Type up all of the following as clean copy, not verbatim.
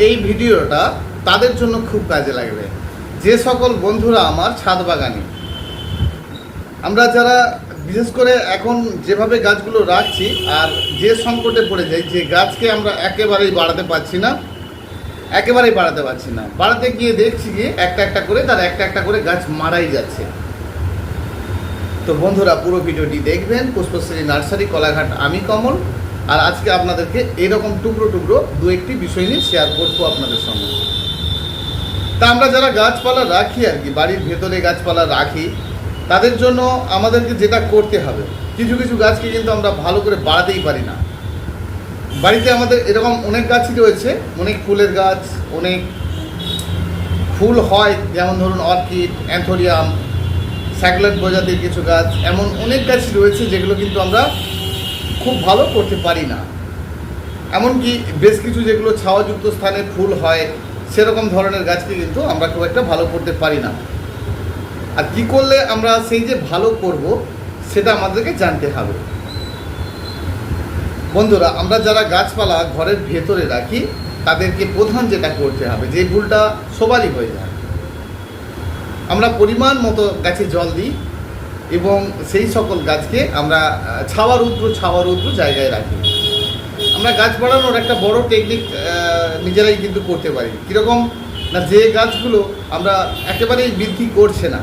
এই ভিডিওটা তাদের জন্য খুব কাজে লাগবে, যে সকল বন্ধুরা আমার ছাদ বাগানি। আমরা যারা বিশেষ করে এখন যেভাবে গাছগুলো রাখছি, আর যে সংকটে পড়ে যাই, যে গাছকে আমরা একেবারেই বাড়াতে পারছি না, বাড়াতে গিয়ে দেখছি কি একটা একটা করে গাছ মারাই যাচ্ছে। তো বন্ধুরা পুরো ভিডিওটি দেখবেন। পুষ্পশ্রী নার্সারি, কলাঘাট, আমি কমল। আর আজকে আপনাদেরকে এরকম টুকরো টুকরো দু একটি বিষয় নিয়ে শেয়ার করবো আপনাদের সঙ্গে। তা আমরা যারা গাছপালা রাখি আর কি, বাড়ির ভেতরে গাছপালা রাখি, তাদের জন্য আমাদেরকে যেটা করতে হবে, কিছু কিছু গাছকে কিন্তু আমরা ভালো করে বাড়াতেই পারি না। বাড়িতে আমাদের এরকম অনেক গাছই রয়েছে, অনেক ফুলের গাছ, অনেক ফুল হয়, যেমন ধরুন অর্কিড, অ্যান্থোরিয়াম, স্যাকুলেন্ট প্রজাতির কিছু গাছ, এমন অনেক গাছই রয়েছে যেগুলো কিন্তু আমরা খুব ভালো করতে পারি না। এমনকি বেশ কিছু যেগুলো ছাওয়াযুক্ত স্থানে ফুল হয়, সেরকম ধরনের গাছকে কিন্তু আমরা খুব একটা ভালো করতে পারি না। আর কী করলে আমরা সেই যে ভালো করব, সেটা আমাদেরকে জানতে হবে। বন্ধুরা, আমরা যারা গাছপালা ঘরের ভেতরে রাখি, তাদেরকে প্রধান যেটা করতে হবে, যে ভুলটা সবারই হয়ে যায়, আমরা পরিমাণ মতো গাছে জল দিই এবং সেই সকল গাছকে আমরা ছাওয়া রৌদ্র জায়গায় রাখি। আমরা গাছ বাড়ানোর একটা বড় টেকনিক নিজেরাই কিন্তু করতে পারি। কীরকম না, যে গাছগুলো আমরা একেবারেই বৃদ্ধি করছে না,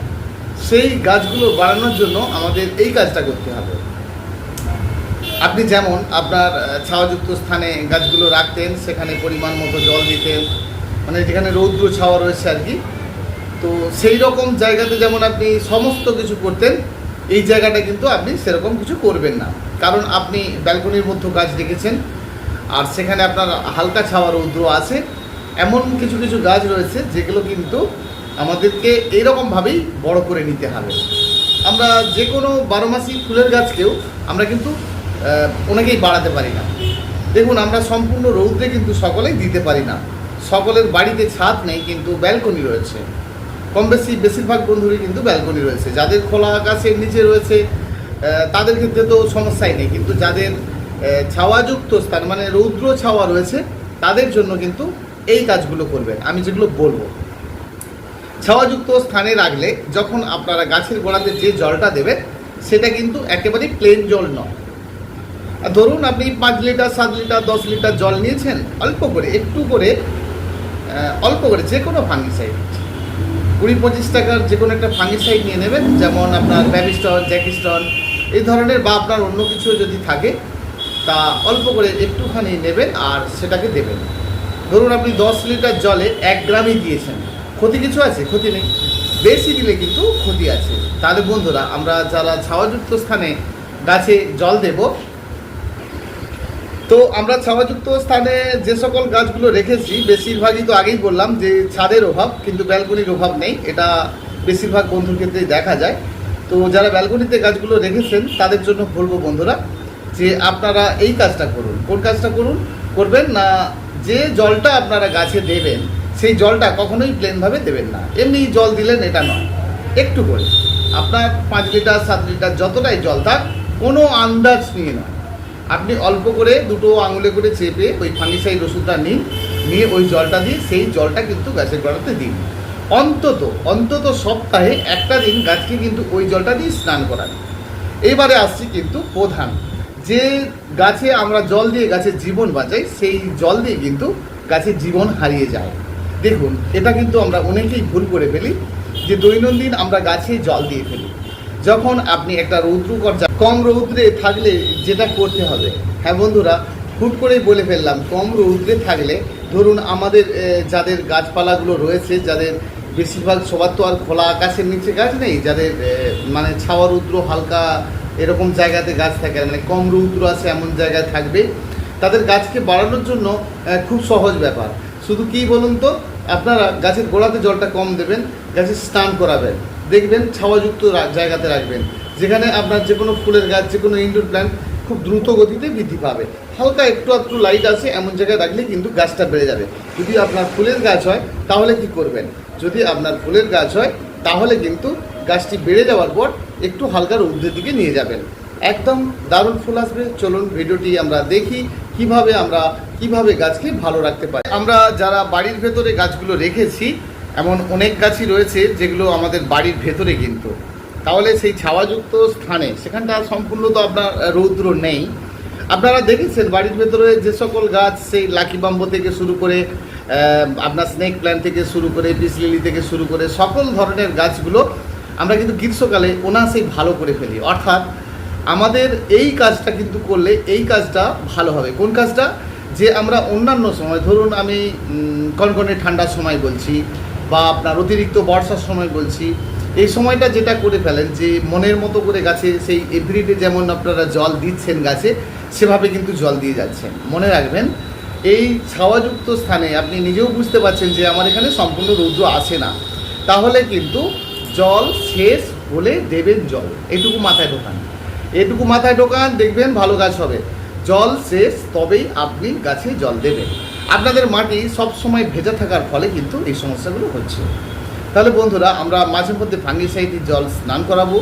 সেই গাছগুলো বাড়ানোর জন্য আমাদের এই কাজটা করতে হবে। আপনি যেমন আপনার ছাওয়াযুক্ত স্থানে গাছগুলো রাখতেন, সেখানে পরিমাণ মতো জল দিতেন, মানে যেখানে রৌদ্র ছাওয়া রয়েছে আর কি, তো সেই রকম জায়গাতে যেমন আপনি সমস্ত কিছু করতেন, এই জায়গাটা কিন্তু আপনি সেরকম কিছু করবেন না। কারণ আপনি ব্যালকনির মধ্যে গাছ রেখেছেন, আর সেখানে আপনার হালকা ছাওয়া রৌদ্র আছে। এমন কিছু কিছু গাছ রয়েছে যেগুলো কিন্তু আমাদেরকে এইরকমভাবেই বড় করে নিতে হবে। আমরা যে কোনো 12 মাসি ফুলের গাছকেও আমরা কিন্তু অনেকেই বাড়াতে পারি না। দেখুন, আমরা সম্পূর্ণ রৌদ্রে কিন্তু সকলেই দিতে পারি না। সকলের বাড়িতে ছাদ নেই, কিন্তু ব্যালকনি রয়েছে। কম বেশি বেশিরভাগ বন্ধুরই কিন্তু ব্যালকনি রয়েছে। যাদের খোলা আকাশের নিচে রয়েছে তাদের ক্ষেত্রে তো সমস্যাই নেই, কিন্তু যাদের ছাওয়াযুক্ত স্থান, মানে রৌদ্র ছাওয়া রয়েছে, তাদের জন্য কিন্তু এই কাজগুলো করবেন আমি যেগুলো বলবো। ছাওয়াযুক্ত স্থানে রাখলে যখন আপনারা গাছের গোড়াতে যে জলটা দেবেন, সেটা কিন্তু একেবারেই প্লেন জল নয়। আর ধরুন আপনি 5 লিটার, 7 লিটার, 10 লিটার জল নিয়েছেন, অল্প করে যে কোনো ফাঙ্গিসাইড, 20-25 টাকার যে কোনো একটা ফাঙ্গিসাইড নিয়ে নেবেন। যেমন আপনার ব্যাবিস্টন, জ্যাকিস্টন এই ধরনের, বা আপনার অন্য কিছু যদি থাকে, তা অল্প করে একটুখানি নেবেন আর সেটাকে দেবেন। ধরুন আপনি 10 লিটার জলে 1 গ্রামই দিয়েছেন, ক্ষতি কিছু আছে? ক্ষতি নেই। বেশি দিলে কিন্তু ক্ষতি আছে। তাহলে বন্ধুরা, আমরা যারা ছাওয়াযুক্ত স্থানে গাছে জল দেব, তো আমরা ছাওয়াযুক্ত স্থানে যে সকল গাছগুলো রেখেছি, বেশিরভাগই তো আগেই বললাম যে ছাদের অভাব, কিন্তু ব্যালকনির অভাব নেই। এটা বেশিরভাগ বন্ধুর ক্ষেত্রেই দেখা যায়। তো যারা ব্যালকনিতে গাছগুলো রেখেছেন, তাদের জন্য বলবো বন্ধুরা, যে আপনারা এই কাজটা করুন। কোন কাজটা করবেন না, যে জলটা আপনারা গাছে দেবেন, সেই জলটা কখনোই প্লেনভাবে দেবেন না। এমনি জল দিলেন এটা নয়, একটু করে আপনার 5 লিটার, 7 লিটার যতটাই জল থাক, কোনো আন্দাজ নিয়ে নয়, আপনি অল্প করে 2 আঙুলে করে চেপে ওই ফাঙ্গিসাইড ওষুধটা নিয়ে ওই জলটা দিয়ে সেই জলটা কিন্তু গাছের গোড়াতে দিন। অন্তত সপ্তাহে একটা দিন গাছকে কিন্তু ওই জলটা দিয়ে স্নান করান। এইবারে আসছি কিন্তু প্রধান, যে গাছে আমরা জল দিয়ে গাছের জীবন বাঁচাই, সেই জল দিয়ে কিন্তু গাছের জীবন হারিয়ে যায়। দেখুন, এটা কিন্তু আমরা অনেকেই ভুল করে ফেলি, যে দৈনন্দিন আমরা গাছে জল দিয়ে ফেলি। যখন আপনি একটা রৌদ্রকর, কম রৌদ্রে থাকলে যেটা করতে হবে, হ্যাঁ বন্ধুরা, হুট করেই বলে ফেললাম, কম রৌদ্রে থাকলে, ধরুন আমাদের যাদের গাছপালাগুলো রয়েছে, যাদের বেশিরভাগ সবার তো আর খোলা আকাশের নিচে গাছ নেই, যাদের মানে ছাওয়া রৌদ্র হালকা এরকম জায়গাতে গাছ থাকে, মানে কম রৌদ্র আছে এমন জায়গায় থাকবে, তাদের গাছকে বাড়ানোর জন্য খুব সহজ ব্যাপার। শুধু কি বলুন তো, আপনারা গাছের গোড়াতে জলটা কম দেবেন, গাছে স্নান করাবেন, দেখবেন ছাওয়াযুক্ত জায়গাতে রাখবেন, যেখানে আপনার যে কোনো ফুলের গাছ, যে কোনো ইনডোর প্ল্যান্ট খুব দ্রুত গতিতে বৃদ্ধি পাবে। হালকা একটু লাইট আছে এমন জায়গায় রাখলে কিন্তু গাছটা বেড়ে যাবে। যদি আপনার ফুলের গাছ হয় তাহলে কি করবেন, যদি আপনার ফুলের গাছ হয় তাহলে কিন্তু গাছটি বেড়ে যাওয়ার পর একটু হালকা রৌদ্রের দিকে নিয়ে যাবেন। একদম দারুণ ফুল আসবে। চলুন ভিডিওটি আমরা দেখি কিভাবে গাছকে ভালো রাখতে পারি। আমরা যারা বাড়ির ভেতরে গাছগুলো রেখেছি, এমন অনেক গাছই রয়েছে যেগুলো আমাদের বাড়ির ভেতরে, কিন্তু তাহলে সেই ছাওয়াযুক্ত স্থানে সেখানটা সম্পূর্ণ তো আপনার রৌদ্র নেই। আপনারা দেখেছেন বাড়ির ভেতরে যে সকল গাছ, সেই লাকি বাম্বো থেকে শুরু করে আপনার স্নেক প্ল্যান্ট থেকে শুরু করে পিস লিলি থেকে শুরু করে সকল ধরনের গাছগুলো আমরা কিন্তু গ্রীষ্মকালে অনায়াসেই ভালো করে ফেলি। অর্থাৎ আমাদের এই কাজটা কিন্তু করলে এই কাজটা ভালো হবে। কোন কাজটা? যে আমরা অন্যান্য সময়, ধরুন আমি কনকনে ঠান্ডার সময় বলছি, বা আপনার অতিরিক্ত বর্ষার সময় বলছি, এই সময়টা যেটা করে ফেলেন যে মনের মতো করে গাছে সেই এভরিডে যেমন আপনারা জল দিচ্ছেন গাছে, সেভাবে কিন্তু জল দিয়ে যাচ্ছেন। মনে রাখবেন, এই ছাওয়াযুক্ত স্থানে আপনি নিজেও বুঝতে পারছেন যে আমার এখানে সম্পূর্ণ রৌদ্র আসে না, তাহলে কিন্তু জল শেষ হলে দেবেন জল। এটুকু মাথায় ঢোকান, দেখবেন ভালো গাছ হবে। জল শেষ তবেই আপনি গাছে জল দেবেন। আপনাদের মাটি সব সময় ভেজা থাকার ফলে কিন্তু এই সমস্যাগুলো হচ্ছে। তাহলে বন্ধুরা, আমরা মাঝে মধ্যে ফাঙ্গিসাইডের জল স্নান করাবো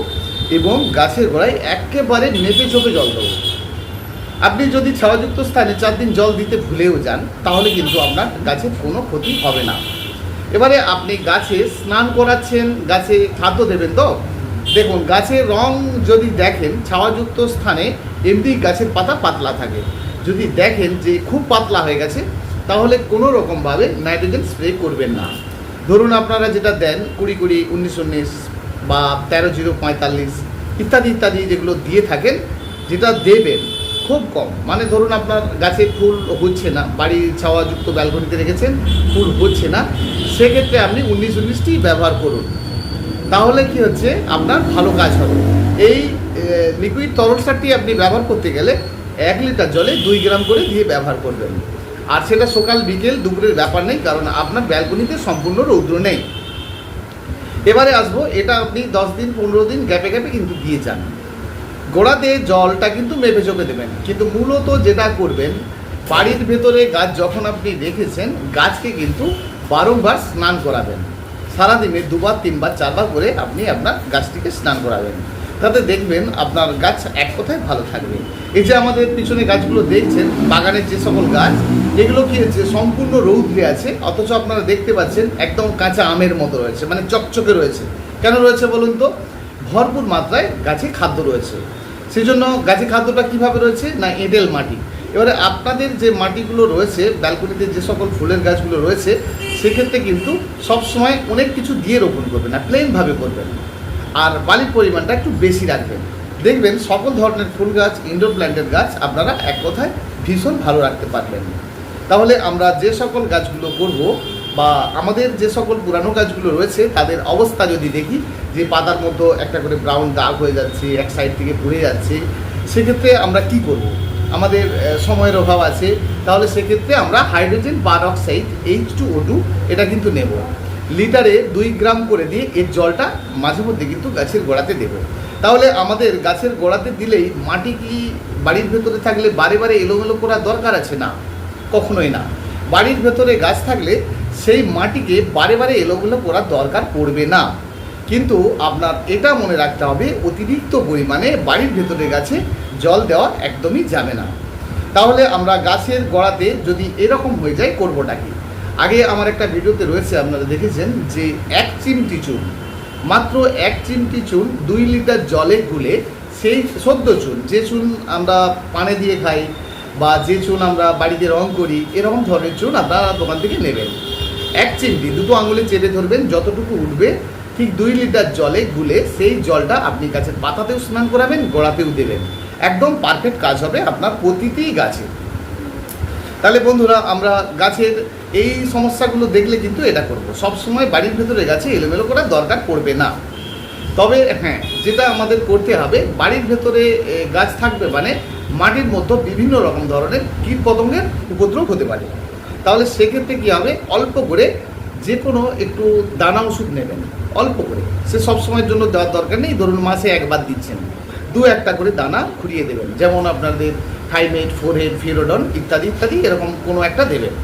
এবং গাছের গোড়ায় একেবারে মেপে চোপে জল দেবো। আপনি যদি ছাওয়াযুক্ত স্থানে 4 দিন জল দিতে ভুলেও যান, তাহলে কিন্তু আপনার গাছের কোনো ক্ষতি হবে না। এবারে আপনি গাছে স্নান করাচ্ছেন, গাছে খাদ্য দেবেন তো। দেখুন, গাছের রং যদি দেখেন ছাওয়াযুক্ত স্থানে এমনি গাছের পাতা পাতলা থাকে। যদি দেখেন যে খুব পাতলা হয়ে গেছে, তাহলে কোনো রকমভাবে নাইট্রোজেন স্প্রে করবেন না। ধরুন আপনারা যেটা দেন 20-20, 19-19 বা 13-0-45 ইত্যাদি যেগুলো দিয়ে থাকেন, যেটা দেবেন খুব কম। মানে ধরুন আপনার গাছে ফুল হচ্ছে না, বাড়ির ছাওয়াযুক্ত ব্যালকনিতে রেখেছেন, ফুল হচ্ছে না, সেক্ষেত্রে আপনি 19-19টি ব্যবহার করুন। তাহলে কি হচ্ছে, আপনার ভালো কাজ হবে। এই লিকুইড তরল সারটি আপনি ব্যবহার করতে গেলে 1 লিটার জলে 2 গ্রাম করে দিয়ে ব্যবহার করবেন। আর সেটা সকাল বিকেল দুপুরের ব্যাপার নেই, কারণ আপনার ব্যালকনিতে সম্পূর্ণ রৌদ্র নেই। এবারে আসবো, এটা আপনি 10 দিন 15 দিন গ্যাপে কিন্তু দিয়ে যান। গোড়াতে জলটা কিন্তু মেপে চোপে দেবেন। কিন্তু মূলত যেটা করবেন, বাড়ির ভেতরে গাছ যখন আপনি রেখেছেন, গাছকে কিন্তু বারংবার স্নান করাবেন। সারাদিনে 2বার 3বার 4বার করে আপনি আপনার গাছটিকে স্নান করাবেন। তাতে দেখবেন আপনার গাছ এক কথায় ভালো থাকবে। এই যে আমাদের পিছনে গাছগুলো দেখছেন, বাগানের যে সকল গাছ, এগুলো কি হচ্ছে, সম্পূর্ণ রৌদ্রে আছে, অথচ আপনারা দেখতে পাচ্ছেন একদম কাঁচা আমের মতো রয়েছে, মানে চকচকে রয়েছে। কেন রয়েছে বলুন তো? ভরপুর মাত্রায় গাছে খাদ্য রয়েছে। সেই জন্য গাছে খাদ্যটা কীভাবে রয়েছে না, এঁটেল মাটি। এবারে আপনাদের যে মাটিগুলো রয়েছে, ব্যালকনিতে যে সকল ফুলের গাছগুলো রয়েছে, সেক্ষেত্রে কিন্তু সবসময় অনেক কিছু দিয়ে রোপণ করবেন না, প্লেনভাবে করবেন। আর বালির পরিমাণটা একটু বেশি রাখবেন। দেখবেন সকল ধরনের ফুল গাছ, ইনডোর প্ল্যান্টের গাছ আপনারা এক কথায় ভীষণ ভালো রাখতে পারবেন। তাহলে আমরা যে সকল গাছগুলো করব, বা আমাদের যে সকল পুরানো গাছগুলো রয়েছে, তাদের অবস্থা যদি দেখি যে পাতার মধ্যে একটা করে ব্রাউন দাগ হয়ে যাচ্ছে, এক সাইড থেকে পুড়ে যাচ্ছে, সেক্ষেত্রে আমরা কি করব? আমাদের সময়ের অভাব আছে, তাহলে সেক্ষেত্রে আমরা হাইড্রোজেন পারঅক্সাইড H2O2 এটা কিন্তু নেব। লিটারে 2 গ্রাম করে দিয়ে এর জলটা মাঝে মধ্যে কিন্তু গাছের গোড়াতে দেব। তাহলে আমাদের গাছের গোড়াতে দিলেই মাটি কি বাড়ির ভেতরে থাকলে বারে বারে এলোমেলো করার দরকার আছে? না, কখনোই না। বাড়ির ভেতরে গাছ থাকলে সেই মাটিকে বারে বারে এলোমেলো করার দরকার পড়বে না। কিন্তু আপনার এটা মনে রাখতে হবে, অতিরিক্ত পরিমাণে বাড়ির ভেতরে গাছে জল দেওয়া একদমই যাবে না। তাহলে আমরা গাছের গোড়াতে যদি এরকম হয়ে যায়, করবোটা কি? আগে আমার একটা ভিডিওতে রয়েছে, আপনারা দেখেছেন যে 1 চিমটি চুন, মাত্র 1 চিমটি চুন 2 লিটার জলে গুলে, সেই সদ্য চুন, যে চুন আমরা পানে দিয়ে খাই বা যে চুন আমরা বাড়িতে রং করি, এরকম ধরনের চুন আপনারা দোকান থেকে নেবেন। 1 চিমটি 2 আঙুলে চেপে ধরবেন, যতটুকু উঠবে ঠিক 2 লিটার জলে গুলে সেই জলটা আপনি গাছের পাতাতেও স্নান করাবেন, গোড়াতেও দেবেন। একদম পারফেক্ট কাজ হবে আপনার প্রতিটি গাছে। তাহলে বন্ধুরা, আমরা গাছের এই সমস্যাগুলো দেখলে কিন্তু এটা করব। সবসময় বাড়ির ভেতরে গাছে এলোমেলো করার দরকার পড়বে না। তবে হ্যাঁ, যেটা আমাদের করতে হবে, বাড়ির ভেতরে গাছ থাকবে মানে মাটির মধ্যে বিভিন্ন রকম ধরনের কীটপতঙ্গের উপদ্রব হতে পারে। তাহলে সেক্ষেত্রে কী হবে, অল্প করে যে কোনো একটু দানা ওষুধ নেবেন, অল্প করে। সে সবসময়ের জন্য দেওয়ার দরকার নেই। ধরুন মাসে 1 বার দিচ্ছেন, 2-1টা করে দানা খুঁড়িয়ে দেবেন। যেমন আপনাদের থাইমেট, ফোরহেড, ফিরোডন ইত্যাদি এরকম কোনো একটা দেবেন।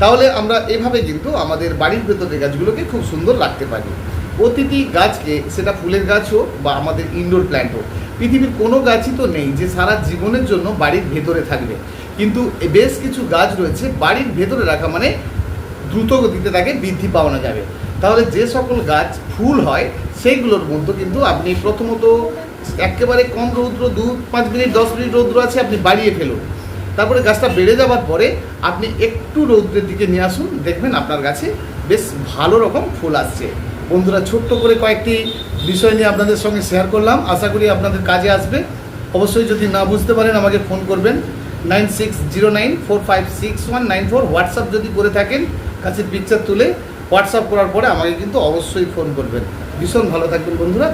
তাহলে আমরা এভাবে কিন্তু আমাদের বাড়ির ভেতরের গাছগুলোকে খুব সুন্দর রাখতে পারি। প্রতিটি গাছকে, সেটা ফুলের গাছ হোক বা আমাদের ইনডোর প্ল্যান্ট হোক, পৃথিবীর কোনো গাছই তো নেই যে সারা জীবনের জন্য বাড়ির ভেতরে থাকবে, কিন্তু বেশ কিছু গাছ রয়েছে বাড়ির ভেতরে রাখা মানে দ্রুত গতিতে তাকে বৃদ্ধি পাওয়ানো যাবে। তাহলে যে সকল গাছ ফুল হয় সেইগুলোর মধ্যে কিন্তু আপনি প্রথমত একেবারে কম রৌদ্র 2-5 মিনিট 10 মিনিট রৌদ্র আছে আপনি বাড়িয়ে ফেলুন, তারপরে গাছটা বেড়ে যাওয়ার পরে আপনি একটু রৌদ্রের দিকে নিয়ে আসুন, দেখবেন আপনার গাছে বেশ ভালো রকম ফুল আসছে। বন্ধুরা, ছোট্ট করে কয়েকটি বিষয় নিয়ে আপনাদের সঙ্গে শেয়ার করলাম, আশা করি আপনাদের কাজে আসবে। অবশ্যই যদি না বুঝতে পারেন আমাকে ফোন করবেন 9609456194। হোয়াটসঅ্যাপ যদি করে থাকেন গাছের পিকচার তুলে হোয়াটসঅ্যাপ করার পরে আমাকে কিন্তু অবশ্যই ফোন করবেন। ভীষণ ভালো থাকবেন বন্ধুরা।